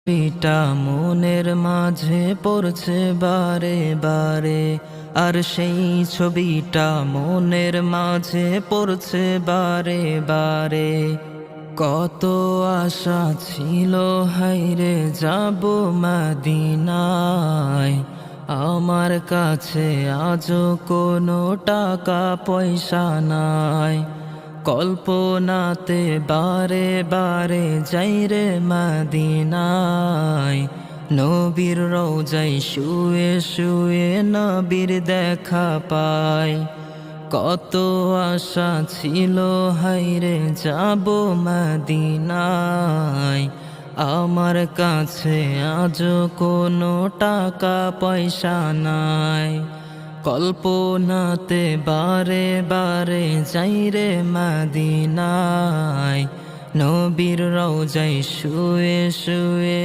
পিটা মনের মাঝে পড়ছে বারে বারে, আর সেই ছবিটা মনের মাঝে পড়ছে বারে বারে। কত আশা ছিল হাইরে যাব মদিনায়, আমার কাছে আজও কোনো টাকা পয়সা নাই। কল্পনাতে বারে বারে যাই রে মদিনায়, নবীর রওজায় শুয়ে শুয়ে নবীর দেখা পাই। কত আশা ছিল হাইরে যাব মদিনায়, আমার কাছে আজও কোনো টাকা পয়সা নাই। কল্পনাতে বারে বারে যাই রে মদিনায়, নবীর রওজায় শুয়ে শুয়ে